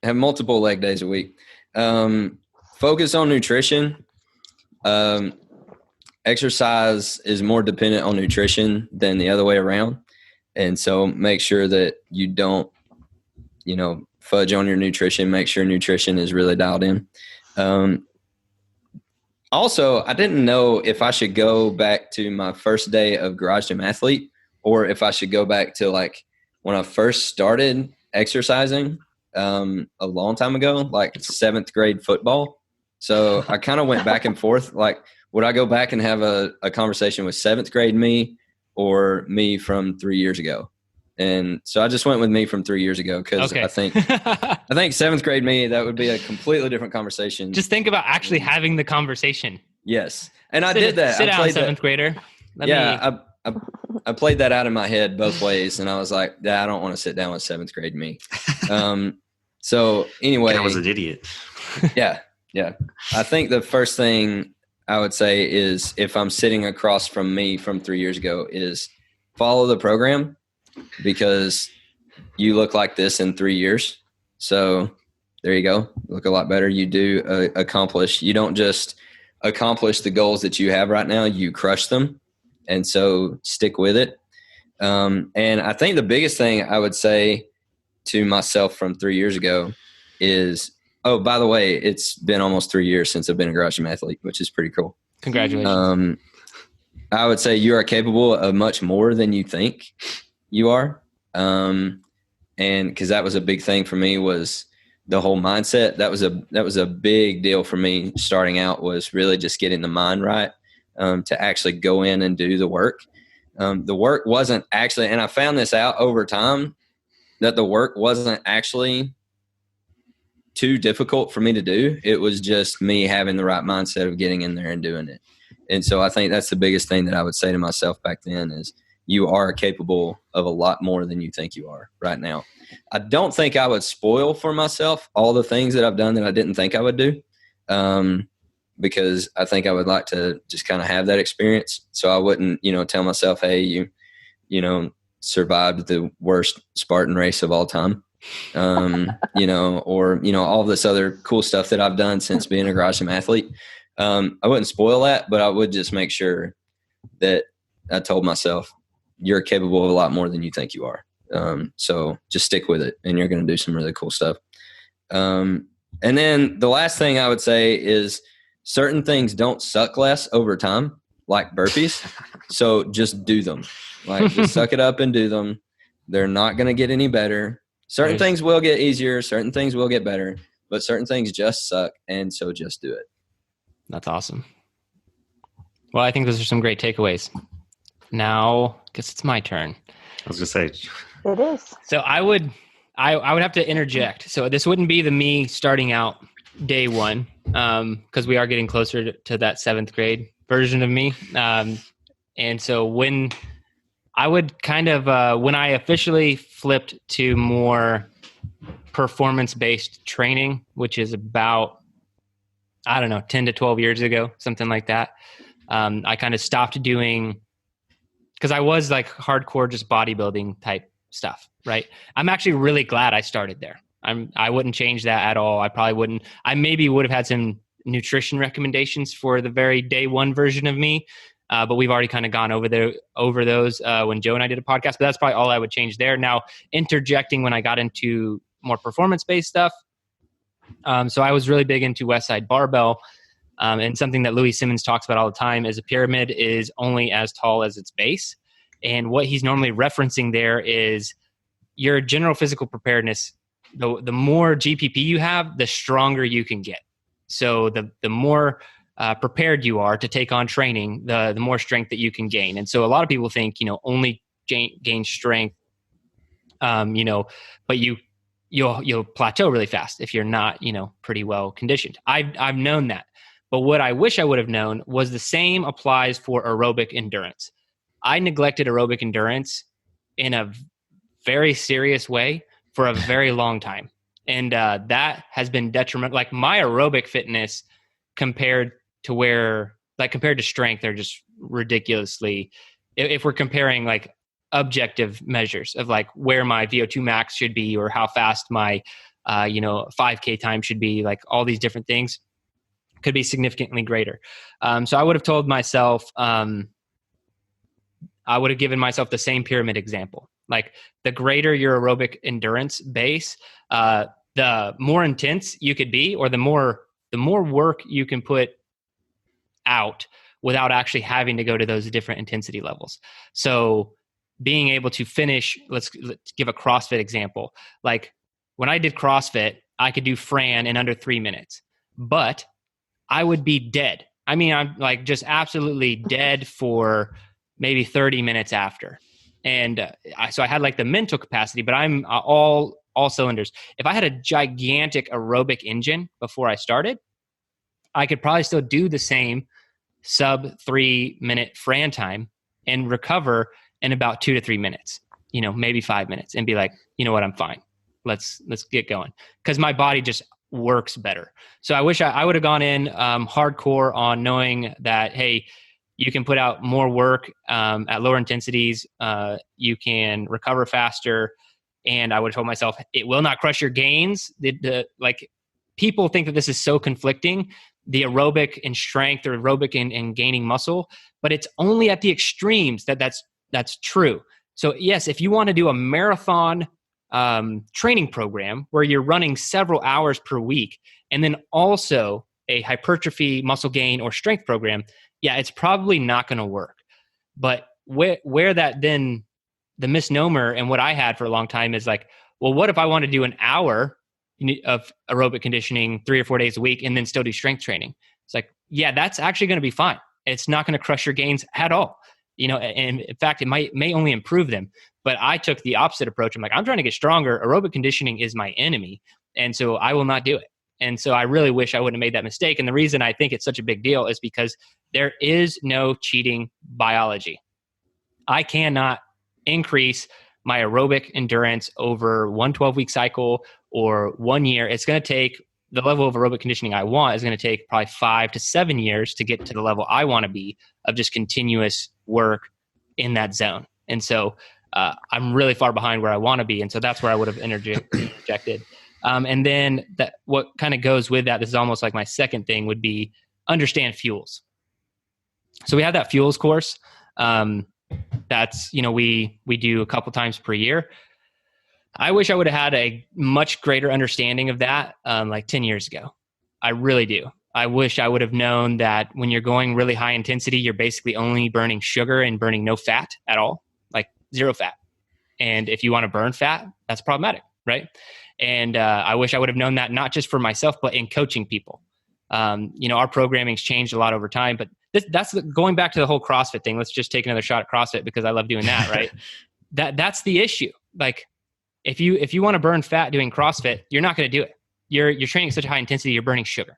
Have multiple leg days a week. Focus on nutrition. Exercise is more dependent on nutrition than the other way around. And so make sure that you don't, fudge on your nutrition. Make sure nutrition is really dialed in. Also, I didn't know if I should go back to my first day of Garage Gym Athlete or if I should go back to like when I first started exercising a long time ago, like 7th grade football. So I kind of went back and forth. Like, would I go back and have a conversation with 7th grade me or me from 3 years ago? And so I just went with me from 3 years ago because I think 7th grade me, that would be a completely different conversation. Just think about actually having the conversation. Yes. And I did that. Sit down, 7th grader. I played that out in my head both ways. And I was like, I don't want to sit down with 7th grade me. So anyway. I was an idiot. Yeah. I think the first thing I would say is if I'm sitting across from me from 3 years ago is follow the program because you look like this in 3 years. So there you go. Look a lot better. You do accomplish. You don't just accomplish the goals that you have right now. You crush them. And so stick with it. And I think the biggest thing I would say to myself from 3 years ago is, oh, by the way, it's been almost 3 years since I've been a Garage Gym Athlete, which is pretty cool. Congratulations. I would say you are capable of much more than you think you are. And because that was a big thing for me was the whole mindset. That was a big deal for me starting out was really just getting the mind right to actually go in and do the work. The work wasn't actually, and I found this out over time, that the work wasn't actually too difficult for me to do. It was just me having the right mindset of getting in there and doing it. And so I think that's the biggest thing that I would say to myself back then is you are capable of a lot more than you think you are right now. I don't think I would spoil for myself all the things that I've done that I didn't think I would do, because I think I would like to just kind of have that experience. So I wouldn't, tell myself, hey, you survived the worst Spartan race of all time. Or all this other cool stuff that I've done since being a Garage Gym Athlete. I wouldn't spoil that, but I would just make sure that I told myself you're capable of a lot more than you think you are. So just stick with it and you're going to do some really cool stuff. And then the last thing I would say is certain things don't suck less over time, like burpees. So just do them. Like just suck it up and do them. They're not going to get any better. Certain things will get easier. Certain things will get better, but certain things just suck. And so just do it. That's awesome. Well, I think those are some great takeaways. Now, I guess it's my turn. I was going to say. It is. So I would have to interject. So this wouldn't be the me starting out day one, because we are getting closer to that 7th grade version of me. And so when I would kind of, when I officially flipped to more performance-based training, which is about, 10 to 12 years ago, something like that. I kind of stopped doing, because I was like hardcore just bodybuilding type stuff, right? I'm actually really glad I started there. I wouldn't change that at all. I probably wouldn't. I maybe would have had some nutrition recommendations for the very day one version of me, but we've already kind of gone over those when Joe and I did a podcast. But that's probably all I would change there. Now, interjecting when I got into more performance-based stuff. So I was really big into Westside Barbell, and something that Louis Simmons talks about all the time is a pyramid is only as tall as its base. And what he's normally referencing there is your general physical preparedness. The more GPP you have, the stronger you can get. So the more prepared you are to take on training, the more strength that you can gain. And so a lot of people think, only gain strength, but you'll plateau really fast if you're not, pretty well conditioned. I've known that. But what I wish I would have known was the same applies for aerobic endurance. I neglected aerobic endurance in a very serious way for a very long time. And that has been detrimental. Like my aerobic fitness compared to strength are just ridiculously, if we're comparing like objective measures of like where my VO2 max should be or how fast my 5K time should be, like all these different things could be significantly greater. So I would have told myself, I would have given myself the same pyramid example. Like the greater your aerobic endurance base, the more intense you could be, or the more work you can put out without actually having to go to those different intensity levels. So being able to finish, let's give a CrossFit example. Like when I did CrossFit, I could do Fran in under 3 minutes, but I would be dead. I mean, I'm like just absolutely dead for maybe 30 minutes after. And so I had like the mental capacity, but I'm all cylinders. If I had a gigantic aerobic engine before I started, I could probably still do the same sub 3 minute Fran time and recover in about 2 to 3 minutes, maybe 5 minutes, and be like, you know what, I'm fine. Let's get going. Because my body just works better. So I wish I would have gone in hardcore on knowing that, hey, you can put out more work at lower intensities. You can recover faster. And I would have told myself, it will not crush your gains. Like people think that this is so conflicting, the aerobic and strength or aerobic and gaining muscle, but it's only at the extremes that's true. So yes, if you want to do a marathon training program where you're running several hours per week, and then also a hypertrophy muscle gain or strength program, yeah, it's probably not going to work. But where that then the misnomer and what I had for a long time is like, well, what if I want to do an hour of aerobic conditioning 3 or 4 days a week and then still do strength training? It's like, yeah, that's actually going to be fine. It's not going to crush your gains at all. And in fact, it may only improve them. But I took the opposite approach. I'm like, I'm trying to get stronger. Aerobic conditioning is my enemy. And so I will not do it. And so I really wish I wouldn't have made that mistake. And the reason I think it's such a big deal is because there is no cheating biology. I cannot increase my aerobic endurance over one 12-week cycle or 1 year. It's going to take the level of aerobic conditioning I want is going to take probably 5 to 7 years to get to the level I want to be of just continuous work in that zone. And so I'm really far behind where I want to be. And so that's where I would have interjected. And then what kind of goes with that, this is almost like my second thing, would be understand fuels. So we have that fuels course. That's, we do a couple times per year. I wish I would have had a much greater understanding of that like 10 years ago. I really do. I wish I would have known that when you're going really high intensity, you're basically only burning sugar and burning no fat at all, like zero fat. And if you want to burn fat, that's problematic, right? And I wish I would have known that not just for myself, but in coaching people. Our programming's changed a lot over time, but that's going back to the whole CrossFit thing. Let's just take another shot at CrossFit because I love doing that, right? That's the issue. Like if you want to burn fat doing CrossFit, you're not going to do it. You're training such a high intensity, you're burning sugar.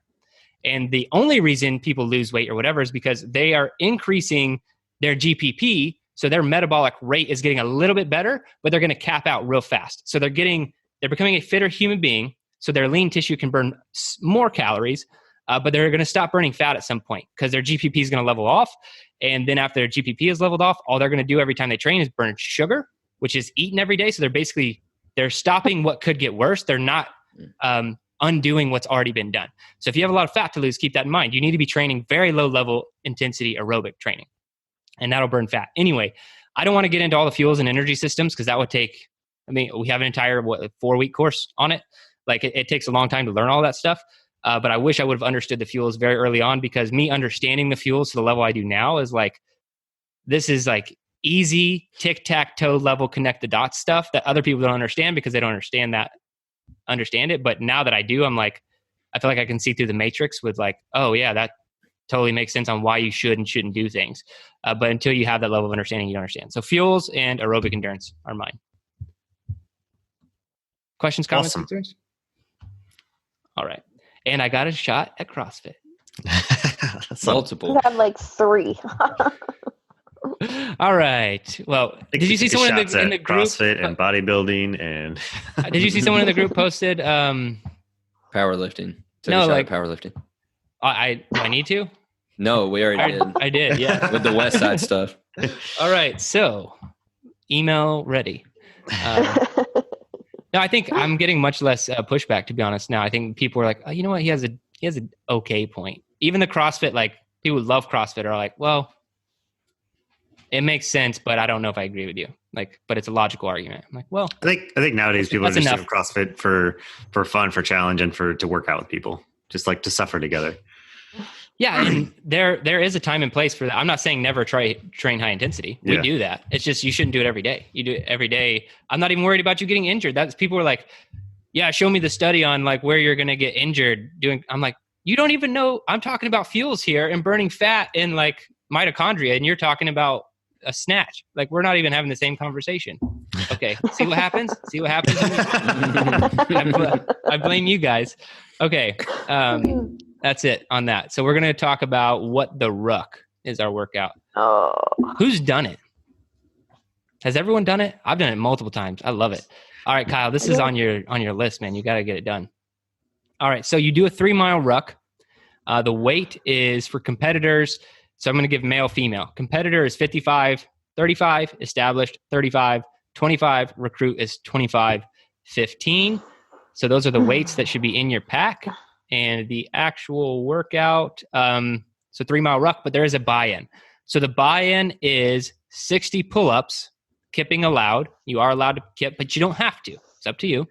And the only reason people lose weight or whatever is because they are increasing their GPP. So their metabolic rate is getting a little bit better, but they're going to cap out real fast. So they're becoming a fitter human being. So their lean tissue can burn more calories, but they're going to stop burning fat at some point because their GPP is going to level off. And then after their GPP is leveled off, all they're going to do every time they train is burn sugar, which is eaten every day. So they're stopping what could get worse. They're not undoing what's already been done. So if you have a lot of fat to lose, keep that in mind. You need to be training very low level intensity aerobic training, and that'll burn fat. Anyway, I don't want to get into all the fuels and energy systems because that would take, we have an entire 4-week course on it. Like it takes a long time to learn all that stuff. But I wish I would have understood the fuels very early on, because me understanding the fuels to the level I do now is like, this is like easy tic-tac-toe level connect the dots stuff that other people don't understand because they don't understand it. But now that I do, I'm like, I feel like I can see through the matrix with like, oh yeah, that totally makes sense on why you should and shouldn't do things. But until you have that level of understanding, you don't understand. So fuels and aerobic endurance are mine. Questions, comments, Awesome. concerns? All right. And I got a shot at CrossFit. Multiple. You have like 3. All right. Well, did you see someone in the group? CrossFit and bodybuilding and did you see someone in the group posted? Powerlifting. Took No, a shot like at powerlifting. do I need to? No, we already did. I did, yeah. With the West Side stuff. All right, so email ready. No, I think I'm getting much less pushback, to be honest. Now I think people are like, oh, you know what? He has an okay point. Even the CrossFit, like people who love CrossFit are like, well, it makes sense, but I don't know if I agree with you. Like, but it's a logical argument. I'm like, well, I think nowadays people are that's just enough. doing CrossFit for fun, for challenge, and to work out with people, just like to suffer together. Yeah, and there is a time and place for that. I'm not saying never train high intensity. We do that. It's just you shouldn't do it every day. You do it every day. I'm not even worried about you getting injured. That's people are like, yeah, show me the study on like where you're going to get injured doing. I'm like, you don't even know. I'm talking about fuels here and burning fat and like mitochondria, and you're talking about a snatch. Like we're not even having the same conversation. Okay, see what happens. See what happens. I blame you guys. Okay. That's it on that. So we're going to talk about what the Ruck is our workout. Oh. Who's done it? Has everyone done it? I've done it multiple times. I love it. All right, Kyle, this is on your list, man. You got to get it done. All right. So you do a 3-mile ruck. The weight is for competitors. So I'm going to give male, female. Competitor is 55, 35, established 35, 25, recruit is 25, 15. So those are the weights that should be in your pack. And the actual workout, so 3-mile ruck, but there is a buy-in. So the buy-in is 60 pull-ups, kipping allowed. You are allowed to kip, but you don't have to. It's up to you.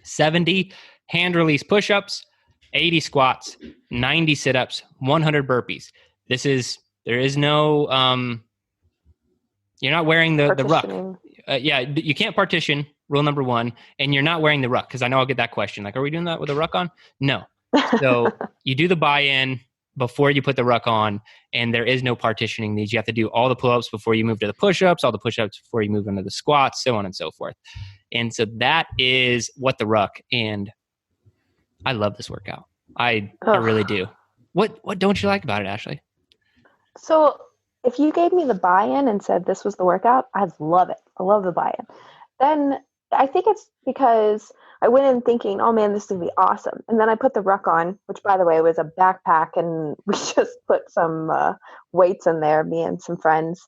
70 hand release push-ups, 80 squats, 90 sit-ups, 100 burpees. There is no, you're not wearing the ruck. You can't partition. Rule number 1, and you're not wearing the ruck, because I know I'll get that question. Like, are we doing that with a ruck on? No. So you do the buy-in before you put the ruck on, and there is no partitioning these. You have to do all the pull-ups before you move to the push-ups, all the push-ups before you move into the squats, so on and so forth. And so that is what the ruck, and I love this workout. I really do. What don't you like about it, Ashley? So if you gave me the buy-in and said this was the workout, I'd love it. I love the buy-in. Then I think it's because I went in thinking, oh man, this is going to be awesome. And then I put the ruck on, which by the way was a backpack, and we just put some weights in there, me and some friends.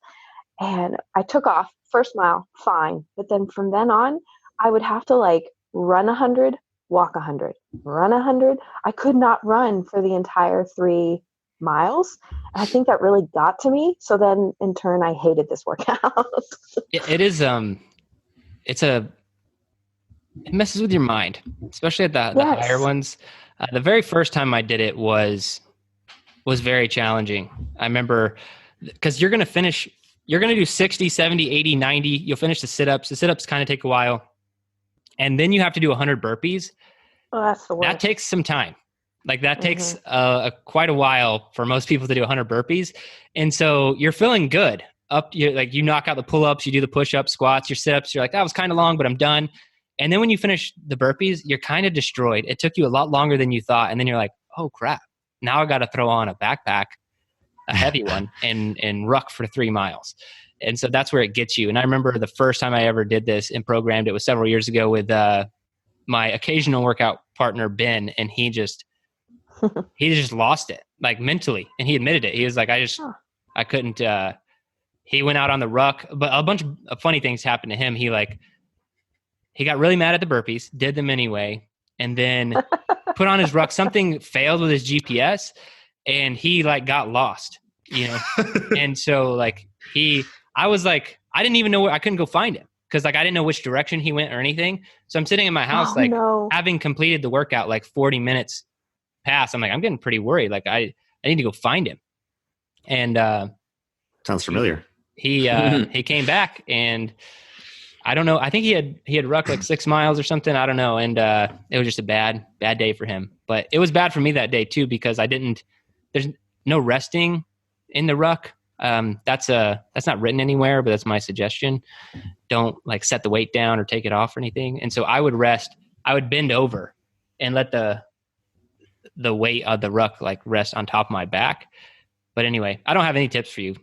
And I took off. First mile, fine. But then from then on, I would have to like run 100, walk 100, run 100. I could not run for the entire 3 miles. And I think that really got to me. So then in turn, I hated this workout. It is, it messes with your mind, especially at the higher ones. The very first time I did it was very challenging. I remember because you're going to do 60, 70, 80, 90. You'll finish the sit-ups. The sit-ups kind of take a while. And then you have to do 100 burpees. Oh, that's the worst. That takes some time. Like that takes quite a while for most people to do 100 burpees. And so you're feeling good. You knock out the pull-ups, you do the push-ups, squats, your sit-ups. You're like, that was kind of long, but I'm done. And then when you finish the burpees, you're kind of destroyed. It took you a lot longer than you thought. And then you're like, oh crap, now I got to throw on a backpack, a heavy one, and ruck for 3 miles. And so that's where it gets you. And I remember the first time I ever did this and programmed it was several years ago with my occasional workout partner, Ben, and he just lost it, like mentally. And he admitted it. He was like, I couldn't, he went out on the ruck, but a bunch of funny things happened to him. He got really mad at the burpees, did them anyway, and then put on his ruck. Something failed with his GPS, and he like got lost, and so like I was like, I didn't even know I couldn't go find him because like I didn't know which direction he went or anything. So I'm sitting in my house having completed the workout, like 40 minutes past. I'm like, I'm getting pretty worried. Like I need to go find him. And sounds familiar. He came back, and I don't know. I think he had rucked like 6 miles or something. I don't know. And it was just a bad day for him. But it was bad for me that day too, because there's no resting in the ruck. That's not written anywhere, but that's my suggestion. Don't like set the weight down or take it off or anything. And so I would rest. I would bend over and let the weight of the ruck like rest on top of my back. But anyway, I don't have any tips for you.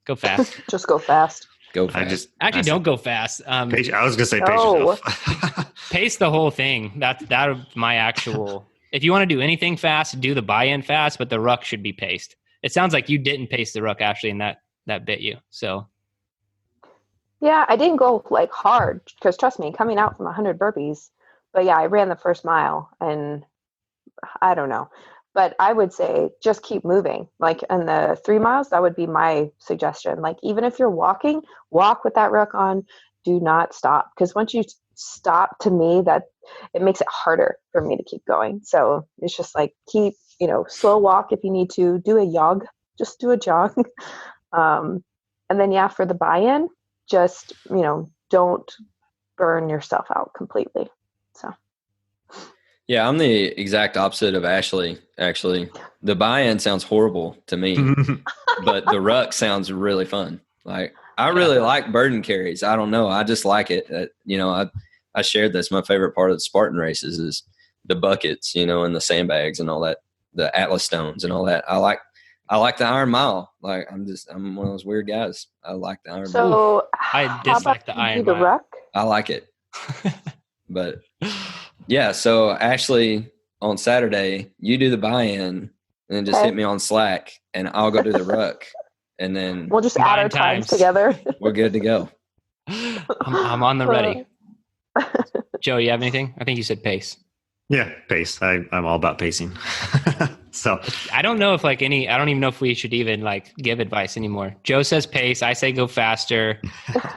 Go fast. Just go fast. Go fast. Don't go fast. I was going to say pace No. yourself. Pace the whole thing. That's my actual. If you want to do anything fast, do the buy-in fast, but the ruck should be paced. It sounds like you didn't pace the ruck, Ashley, and that bit you. So. Yeah, I didn't go like hard because trust me, coming out from 100 burpees. But yeah, I ran the first mile, and I don't know. But I would say just keep moving. Like in the 3 miles, that would be my suggestion. Like even if you're walking, walk with that ruck on. Do not stop, because once you stop, to me, that it makes it harder for me to keep going. So it's just like keep, slow walk if you need to. Do a jog. Just do a jog. And then yeah, for the buy-in, just don't burn yourself out completely. So. Yeah, I'm the exact opposite of Ashley, actually. The buy-in sounds horrible to me, but the ruck sounds really fun. Like, I really like burden carries. I don't know. I just like it. I shared this. My favorite part of the Spartan races is the buckets, and the sandbags and all that, the Atlas stones and all that. I like the Iron Mile. Like, I'm one of those weird guys. I like the Iron Mile. So I dislike the Iron Mile. Ruck? I like it. But yeah, so Ashley, on Saturday, you do the buy-in and then just hit me on Slack and I'll go do the ruck. And then we'll just add our times together. We're good to go. I'm on the ready. Joe, you have anything? I think you said pace. Yeah, pace. I'm all about pacing. So I don't know if I don't even know if we should even give advice anymore. Joe says pace. I say go faster.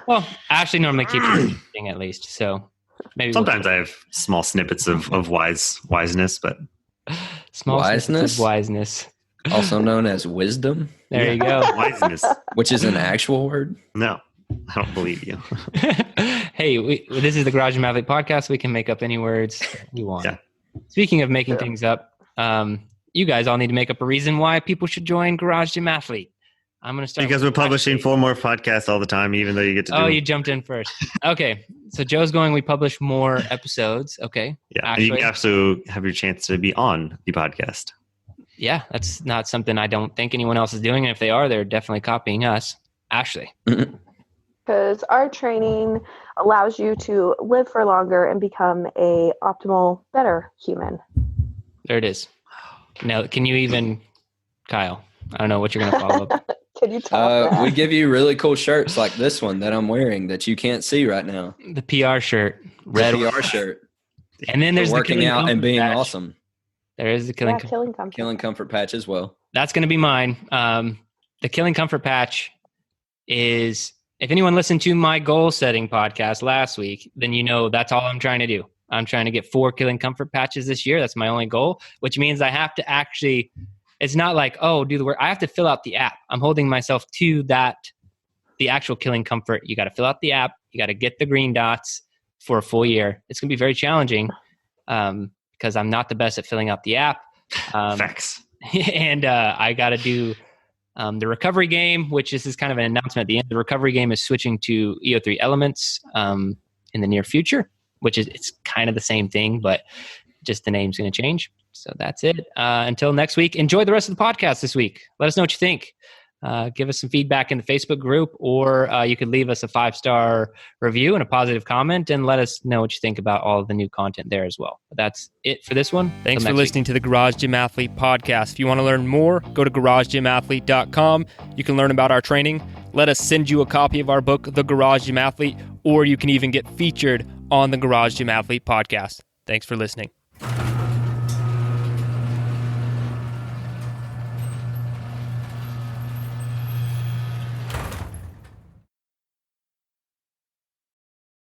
Well, Ashley normally keeps everything at least. So maybe sometimes I have small snippets of wiseness, but small snippets of wiseness, also known as wisdom. There you go. Wiseness, which is an actual word. No, I don't believe you. Hey, this is the Garage Gym Athlete podcast. We can make up any words you want. Yeah. Speaking of making things up, you guys all need to make up a reason why people should join Garage Gym Athlete. I'm going to start because we're publishing 4 more podcasts all the time, even though you get to do. Oh, you jumped in first. Okay, so Joe's going. We publish more episodes. Okay. Yeah, and you can also have your chance to be on the podcast. Yeah, that's not something I don't think anyone else is doing. And if they are, they're definitely copying us. Ashley. Because our training allows you to live for longer and become a optimal, better human. There it is. Now, can you even, Kyle? I don't know what you're going to follow up. Can you talk? We give you really cool shirts like this one that I'm wearing that you can't see right now. The PR shirt. Red PR shirt. And then there's working the out and being patch. Awesome. There is the Killing Comfort patch as well. That's going to be mine. The Killing Comfort patch is, if anyone listened to my goal setting podcast last week, then that's all I'm trying to do. I'm trying to get 4 Killing Comfort patches this year. That's my only goal, which means I have to actually, it's not like, do the work. I have to fill out the app. I'm holding myself to the actual Killing Comfort. You got to fill out the app. You got to get the green dots for a full year. It's going to be very challenging because I'm not the best at filling out the app. Facts. And I got to do the recovery game, which is kind of an announcement at the end. The recovery game is switching to EO3 Elements in the near future, which is it's kind of the same thing, but just the name's going to change. So that's it. Until next week, enjoy the rest of the podcast this week. Let us know what you think. Give us some feedback in the Facebook group, or you could leave us a 5-star review and a positive comment and let us know what you think about all of the new content there as well. But that's it for this one. Thanks for listening to the Garage Gym Athlete podcast. If you want to learn more, go to garagegymathlete.com. You can learn about our training. Let us send you a copy of our book, The Garage Gym Athlete, or you can even get featured on the Garage Gym Athlete podcast. Thanks for listening.